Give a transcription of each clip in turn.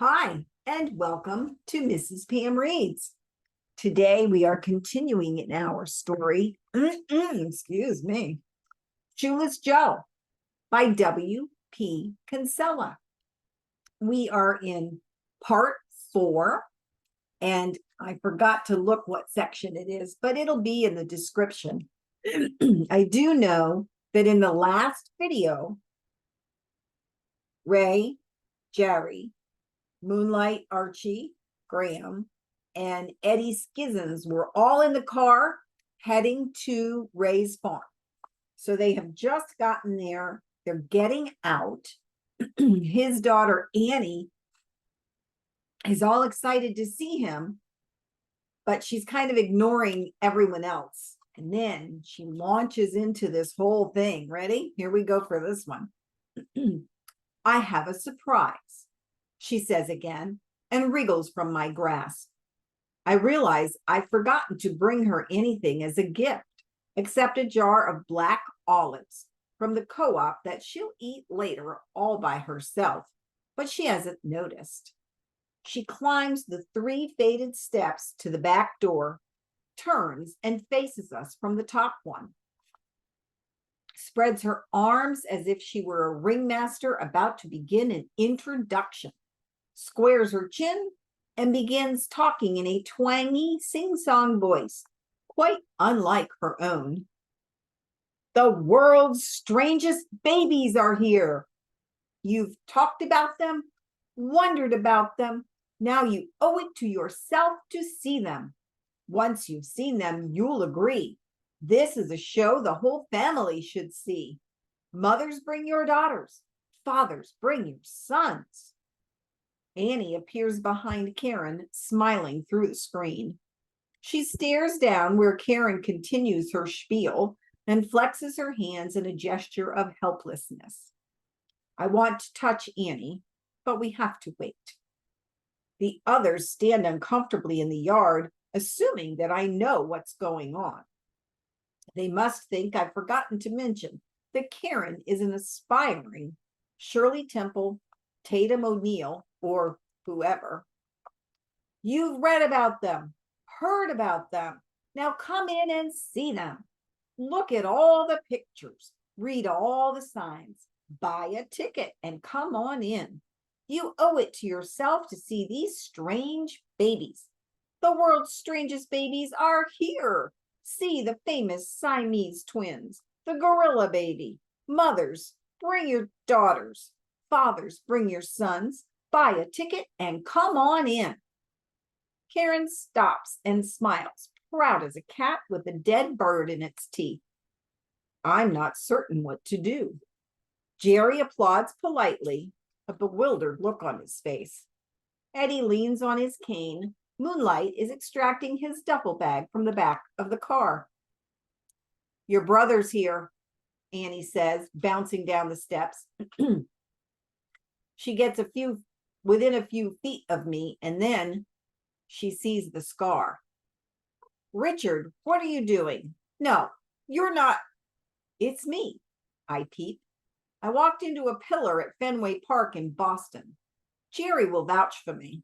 Hi, and welcome to Mrs. Pam Reads. Today we are continuing in our story, excuse me, Shoeless Joe by W.P. Kinsella. We are in part 4, and I forgot to look what section it is, but it'll be in the description. I do know that in the last video, Ray, Jerry, Moonlight, Archie, Graham, and Eddie Skizzens were all in the car heading to Ray's farm. So they have just gotten there. They're getting out. His daughter, Annie, is all excited to see him, but she's kind of ignoring everyone else. And then she launches into this whole thing. Ready? Here we go for this one. I have a surprise, she says again, and wriggles from my grasp. I realize I've forgotten to bring her anything as a gift, except a jar of black olives from the co-op that she'll eat later all by herself, but she hasn't noticed. She climbs the 3 faded steps to the back door, turns and faces us from the top one, spreads her arms as if she were a ringmaster about to begin an introduction, squares her chin, and begins talking in a twangy, sing-song voice, quite unlike her own. The world's strangest babies are here. You've talked about them, wondered about them. Now you owe it to yourself to see them. Once you've seen them, you'll agree. This is a show the whole family should see. Mothers, bring your daughters. Fathers, bring your sons. Annie appears behind Karin, smiling through the screen. She stares down where Karin continues her spiel and flexes her hands in a gesture of helplessness. I want to touch Annie, but we have to wait. The others stand uncomfortably in the yard, assuming that I know what's going on. They must think I've forgotten to mention that Karin is an aspiring Shirley Temple, Tatum O'Neill, or whoever. You've read about them, heard about them. Now come in and see them. Look at all the pictures, read all the signs, buy a ticket and come on in. You owe it to yourself to see these strange babies. The world's strangest babies are here. See the famous Siamese twins, the gorilla baby. Mothers, bring your daughters. Fathers, bring your sons. Buy a ticket and come on in. Karin stops and smiles, proud as a cat with a dead bird in its teeth. I'm not certain what to do. Jerry applauds politely, a bewildered look on his face. Eddie leans on his cane. Moonlight is extracting his duffel bag from the back of the car. Your brother's here, Annie says, bouncing down the steps. She gets within a few feet of me, and then she sees the scar. Richard, what are you doing? No, you're not. It's me, I peep. I walked into a pillar at Fenway Park in Boston. Jerry will vouch for me.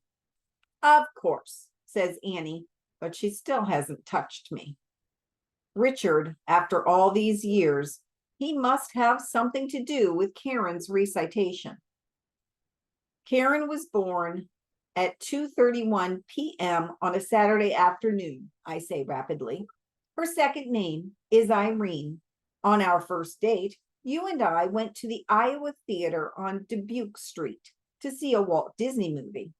Of course, says Annie, but she still hasn't touched me. Richard, after all these years, he must have something to do with Karin's recitation. Karin was born at 2:31 p.m. on a Saturday afternoon, I say rapidly. Her second name is Irene. On our first date, you and I went to the Iowa Theater on Dubuque Street to see a Walt Disney movie.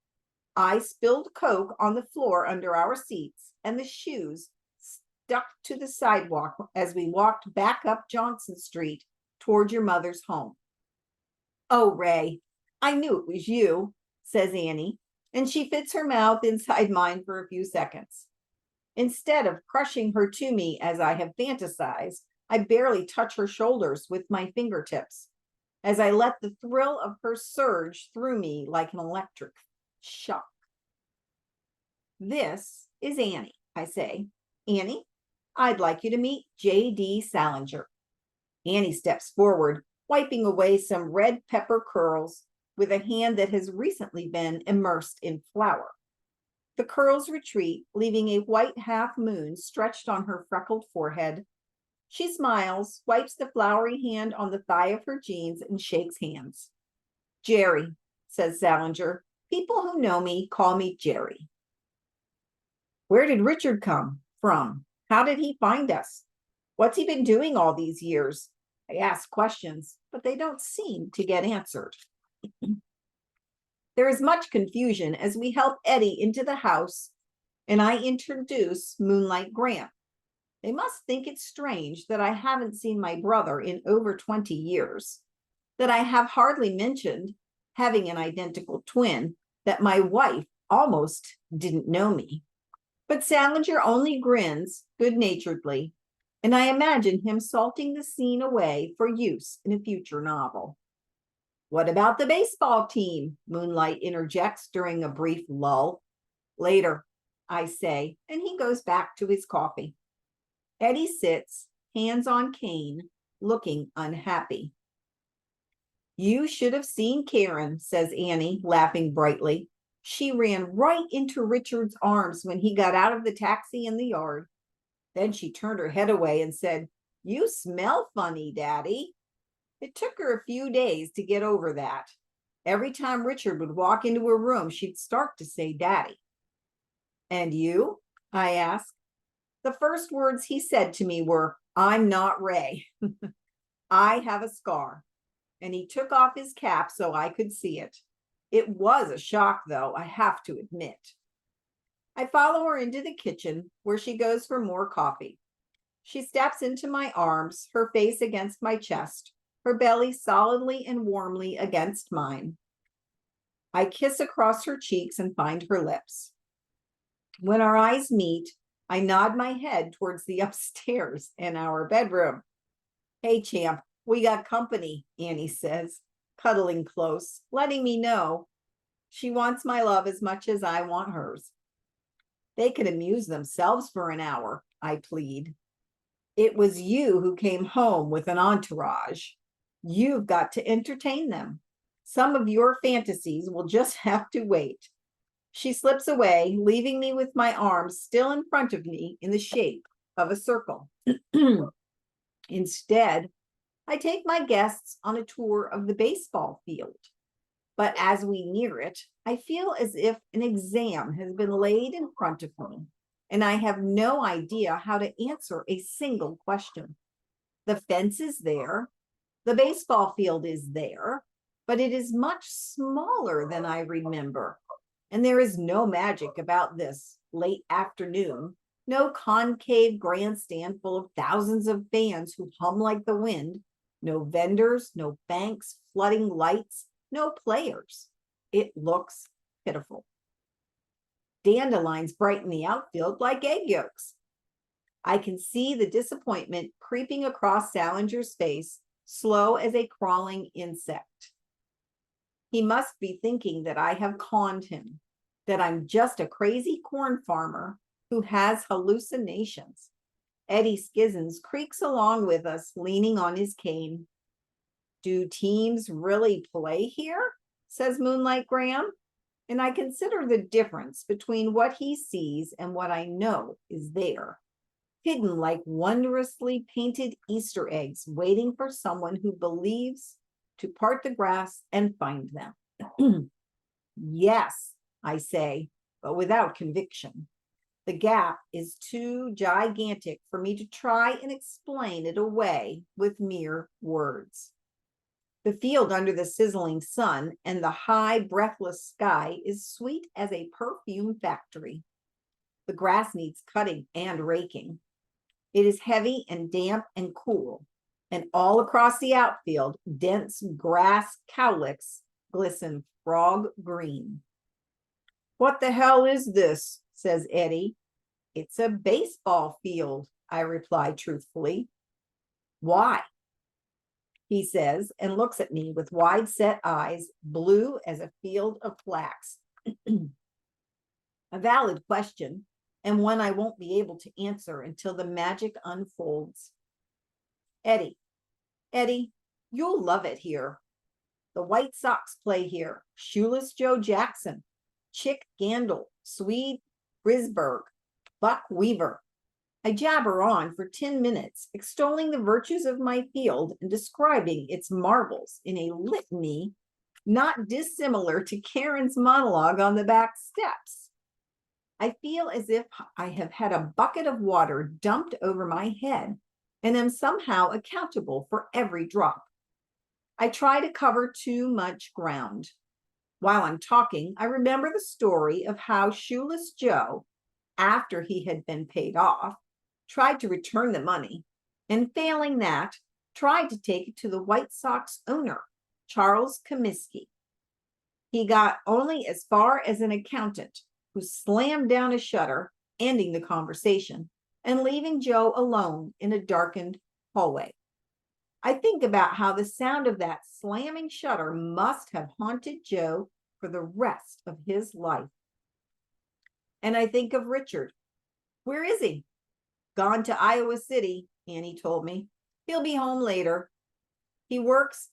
I spilled Coke on the floor under our seats, and the shoes stuck to the sidewalk as we walked back up Johnson Street toward your mother's home. Oh, Ray, I knew it was you, says Annie, and she fits her mouth inside mine for a few seconds. Instead of crushing her to me as I have fantasized, I barely touch her shoulders with my fingertips as I let the thrill of her surge through me like an electric shock. This is Annie, I say. Annie, I'd like you to meet J.D. Salinger. Annie steps forward, wiping away some red pepper curls. with a hand that has recently been immersed in flour. The curls retreat, leaving a white half moon stretched on her freckled forehead. She smiles, wipes the floury hand on the thigh of her jeans, and shakes hands. Jerry, says Salinger. People who know me call me Jerry. Where did Richard come from? How did he find us? What's he been doing all these years? I ask questions, but they don't seem to get answered. There is much confusion as we help Eddie into the house, and I introduce Moonlight Graham. They must think it's strange that I haven't seen my brother in over 20 years, that I have hardly mentioned having an identical twin, that my wife almost didn't know me. But Salinger only grins good-naturedly, and I imagine him salting the scene away for use in a future novel. What about the baseball team? Moonlight interjects during a brief lull. Later, I say, and he goes back to his coffee. Eddie sits, hands on cane, looking unhappy. You should have seen Karin, says Annie, laughing brightly. She ran right into Richard's arms when he got out of the taxi in the yard. Then she turned her head away and said, You smell funny, Daddy. It took her a few days to get over that. Every time Richard would walk into her room, she'd start to say Daddy. And you? I asked. The first words he said to me were, I'm not Ray. I have a scar. And he took off his cap so I could see it. It was a shock, though, I have to admit. I follow her into the kitchen, where she goes for more coffee. She steps into my arms, her face against my chest, her belly solidly and warmly against mine. I kiss across her cheeks and find her lips. When our eyes meet, I nod my head towards the upstairs in our bedroom. Hey, champ, we got company, Annie says, cuddling close, letting me know she wants my love as much as I want hers. They could amuse themselves for an hour, I plead. It was you who came home with an entourage. You've got to entertain them. Some of your fantasies will just have to wait. She slips away, leaving me with my arms still in front of me in the shape of a circle. Instead, I take my guests on a tour of the baseball field. But as we near it, I feel as if an exam has been laid in front of me, and I have no idea how to answer a single question. The fence is there, the baseball field is there, but it is much smaller than I remember. And there is no magic about this late afternoon, no concave grandstand full of thousands of fans who hum like the wind, no vendors, no banks, flooding lights, no players. It looks pitiful. Dandelions brighten the outfield like egg yolks. I can see the disappointment creeping across Salinger's face, slow as a crawling insect. He must be thinking that I have conned him, that I'm just a crazy corn farmer who has hallucinations. Eddie Skizzens creaks along with us, leaning on his cane. Do teams really play here? Says Moonlight Graham. And I consider the difference between what he sees and what I know is there, hidden like wondrously painted Easter eggs, waiting for someone who believes to part the grass and find them. Yes, I say, but without conviction. The gap is too gigantic for me to try and explain it away with mere words. The field under the sizzling sun and the high, breathless sky is sweet as a perfume factory. The grass needs cutting and raking. It is heavy and damp and cool, and all across the outfield, dense grass cowlicks glisten frog green. What the hell is this? Says Eddie. It's a baseball field, I reply truthfully. Why? He says, and looks at me with wide-set eyes, blue as a field of flax. A valid question, and one I won't be able to answer until the magic unfolds. Eddie, you'll love it here. The White Sox play here. Shoeless Joe Jackson, Chick Gandil, Swede Brisberg, Buck Weaver. I jabber on for 10 minutes, extolling the virtues of my field and describing its marvels in a litany not dissimilar to Karin's monologue on the back steps. I feel as if I have had a bucket of water dumped over my head and am somehow accountable for every drop. I try to cover too much ground. While I'm talking, I remember the story of how Shoeless Joe, after he had been paid off, tried to return the money, and failing that, tried to take it to the White Sox owner, Charles Comiskey. He got only as far as an accountant, who slammed down a shutter, ending the conversation and leaving Joe alone in a darkened hallway. I think about how the sound of that slamming shutter must have haunted Joe for the rest of his life. And I think of Richard. Where is he? Gone to Iowa City, Annie told me. He'll be home later. He works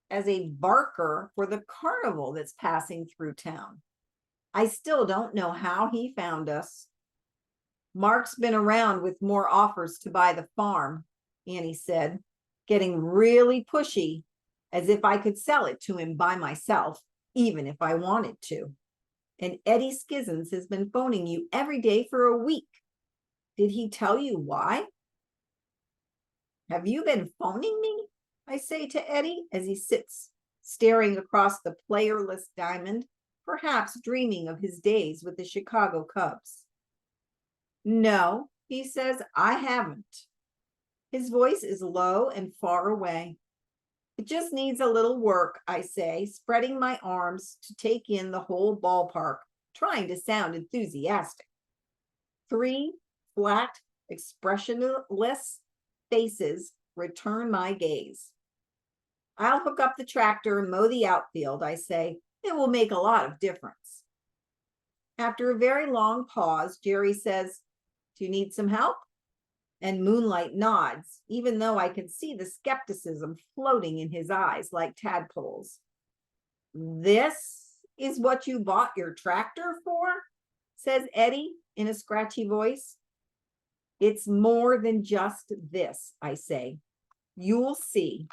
as a barker for the carnival that's passing through town. I still don't know how he found us. Mark's been around with more offers to buy the farm, Annie said, getting really pushy, as if I could sell it to him by myself, even if I wanted to. And Eddie Skizens has been phoning you every day for a week. Did he tell you why? Have you been phoning me? I say to Eddie as he sits staring across the playerless diamond, perhaps dreaming of his days with the Chicago Cubs. No, he says, I haven't. His voice is low and far away. It just needs a little work, I say, spreading my arms to take in the whole ballpark, trying to sound enthusiastic. 3 flat, expressionless faces return my gaze. I'll hook up the tractor and mow the outfield, I say. It will make a lot of difference. After a very long pause, Jerry says, do you need some help? And Moonlight nods, even though I can see the skepticism floating in his eyes like tadpoles. This is what you bought your tractor for? Says Eddie in a scratchy voice. It's more than just this, I say. You'll see.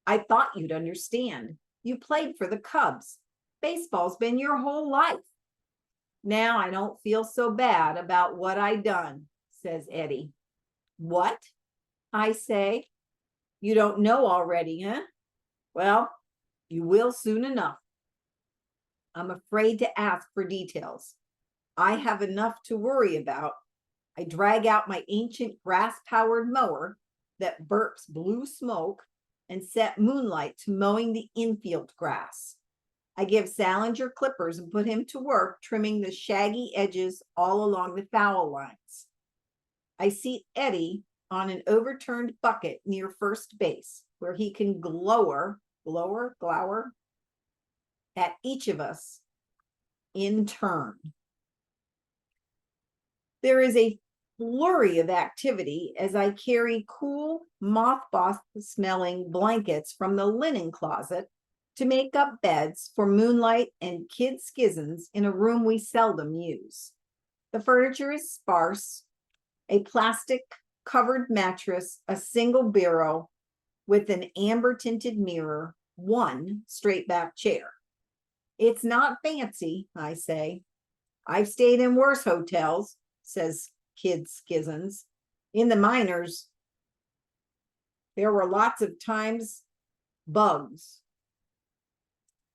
I thought you'd understand. You played for the Cubs. Baseball's been your whole life. Now I don't feel so bad about what I done, says Eddie. What? I say. You don't know already, huh? Well, you will soon enough. I'm afraid to ask for details. I have enough to worry about. I drag out my ancient grass-powered mower that burps blue smoke and set Moonlight to mowing the infield grass. I give Salinger clippers and put him to work trimming the shaggy edges all along the foul lines. I seat Eddie on an overturned bucket near first base, where he can glower at each of us in turn. There is a flurry of activity as I carry cool, mothball-smelling blankets from the linen closet to make up beds for Moonlight and Kid Skizens in a room we seldom use. The furniture is sparse, a plastic-covered mattress, a single bureau with an amber-tinted mirror, 1 straight-back chair. It's not fancy, I say. I've stayed in worse hotels, says Kid Skizens. In the minors, there were lots of times bugs.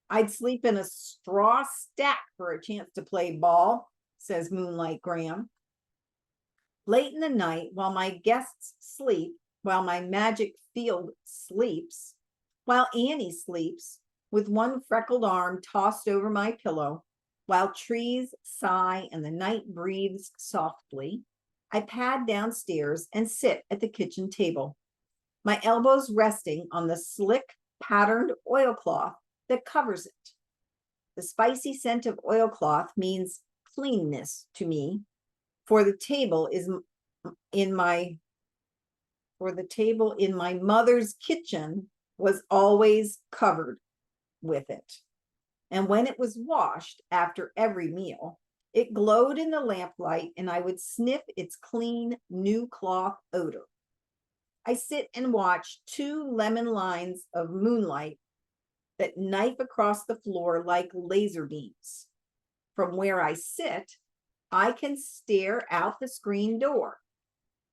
I'd sleep in a straw stack for a chance to play ball, says Moonlight Graham. Late in the night, while my guests sleep, while my magic field sleeps, while Annie sleeps, with one freckled arm tossed over my pillow, while trees sigh and the night breathes softly, I pad downstairs and sit at the kitchen table, my elbows resting on the slick, patterned oilcloth that covers it. The spicy scent of oilcloth means cleanness to me, for the table in my mother's kitchen was always covered. with it. And when it was washed after every meal, it glowed in the lamplight, and I would sniff its clean, new cloth odor. I sit and watch 2 lemon lines of moonlight that knife across the floor like laser beams. From where I sit, I can stare out the screen door.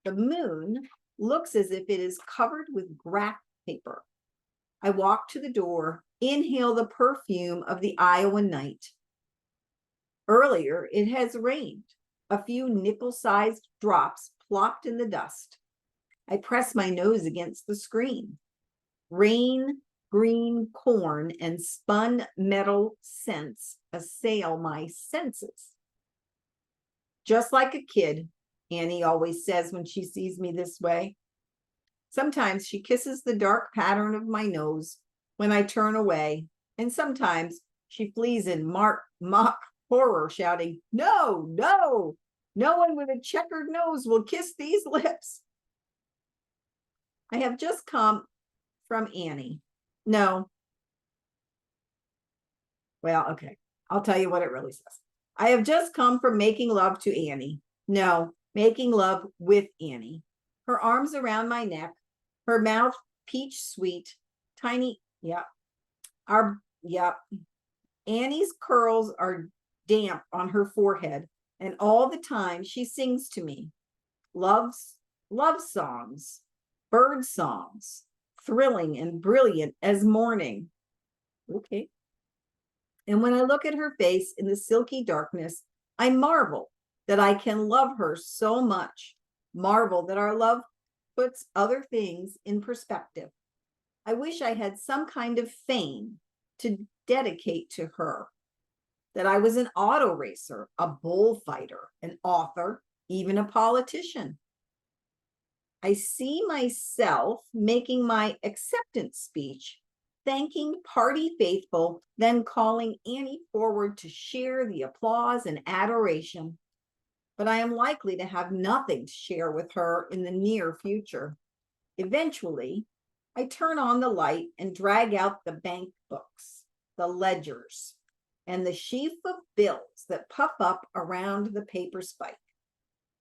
The moon looks as if it is covered with graph paper. I walk to the door, inhale the perfume of the Iowa night. Earlier, it has rained. A few nickel-sized drops plopped in the dust. I press my nose against the screen. Rain, green corn, and spun metal scents assail my senses. Just like a kid, Annie always says when she sees me this way. Sometimes she kisses the dark pattern of my nose when I turn away, and sometimes she flees in mock horror, shouting, "No, no, no one with a checkered nose will kiss these lips." I have just come from Annie. No. Well, okay. I'll tell you what it really says. I have just come from making love to Annie. No, making love with Annie. Her arms around my neck, her mouth peach sweet, tiny, Annie's curls are damp on her forehead, and all the time she sings to me. Love songs, bird songs, thrilling and brilliant as morning. Okay. And when I look at her face in the silky darkness, I marvel that I can love her so much, marvel that our love puts other things in perspective. I wish I had some kind of fame to dedicate to her, that I was an auto racer, a bullfighter, an author, even a politician. I see myself making my acceptance speech, thanking party faithful, then calling Annie forward to share the applause and adoration. But I am likely to have nothing to share with her in the near future. Eventually, I turn on the light and drag out the bank books, the ledgers, and the sheaf of bills that puff up around the paper spike.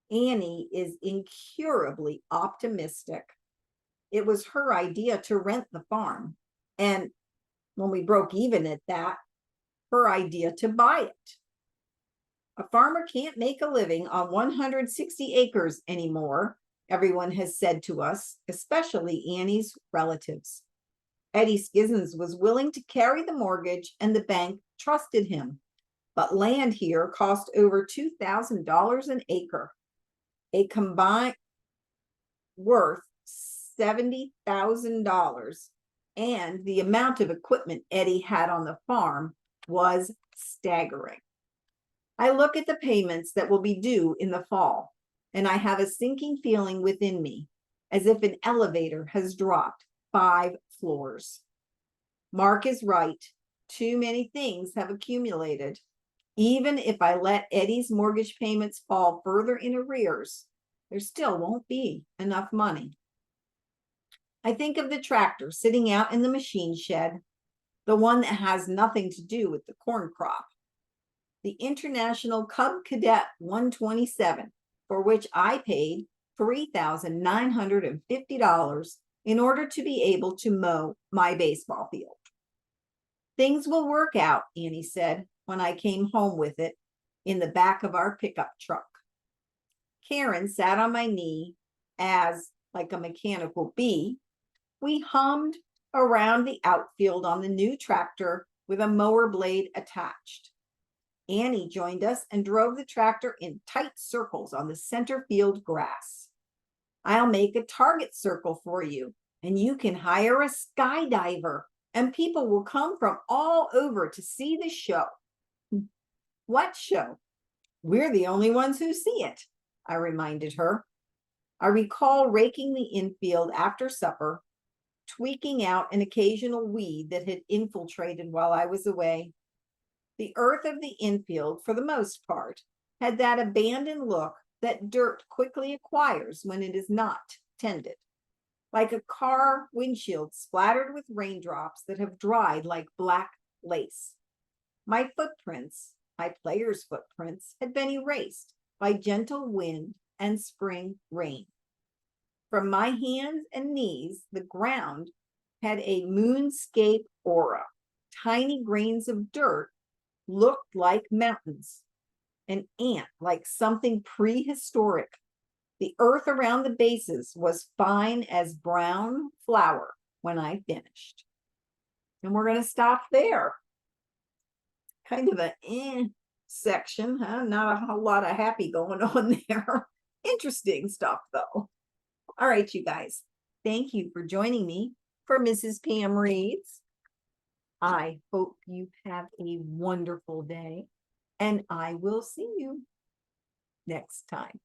Annie is incurably optimistic. It was her idea to rent the farm, and when we broke even at that, her idea to buy it. A farmer can't make a living on 160 acres anymore, everyone has said to us, especially Annie's relatives. Eddie Skizzens was willing to carry the mortgage, and the bank trusted him. But land here cost over $2,000 an acre, a combined worth $70,000, and the amount of equipment Eddie had on the farm was staggering. I look at the payments that will be due in the fall, and I have a sinking feeling within me, as if an elevator has dropped 5 floors. Mark is right. Too many things have accumulated. Even if I let Eddie's mortgage payments fall further in arrears, there still won't be enough money. I think of the tractor sitting out in the machine shed, the one that has nothing to do with the corn crop. The International Cub Cadet 127, for which I paid $3,950 in order to be able to mow my baseball field. Things will work out, Annie said when I came home with it in the back of our pickup truck. Karin sat on my knee as, like a mechanical bee, we hummed around the outfield on the new tractor with a mower blade attached. Annie joined us and drove the tractor in tight circles on the center field grass. I'll make a target circle for you, and you can hire a skydiver, and people will come from all over to see the show. What show? We're the only ones who see it, I reminded her. I recall raking the infield after supper, tweaking out an occasional weed that had infiltrated while I was away. The earth of the infield, for the most part, had that abandoned look that dirt quickly acquires when it is not tended, like a car windshield splattered with raindrops that have dried like black lace. My footprints, my players' footprints, had been erased by gentle wind and spring rain. From my hands and knees, the ground had a moonscape aura. Tiny grains of dirt looked like mountains, an ant like something prehistoric. The earth around the bases was fine as brown flour when I finished. And we're going to stop there. Kind of a section, huh? Not a whole lot of happy going on there. Interesting stuff, though. All right, you guys. Thank you for joining me for Mrs. Pam Reads. I hope you have a wonderful day, and I will see you next time.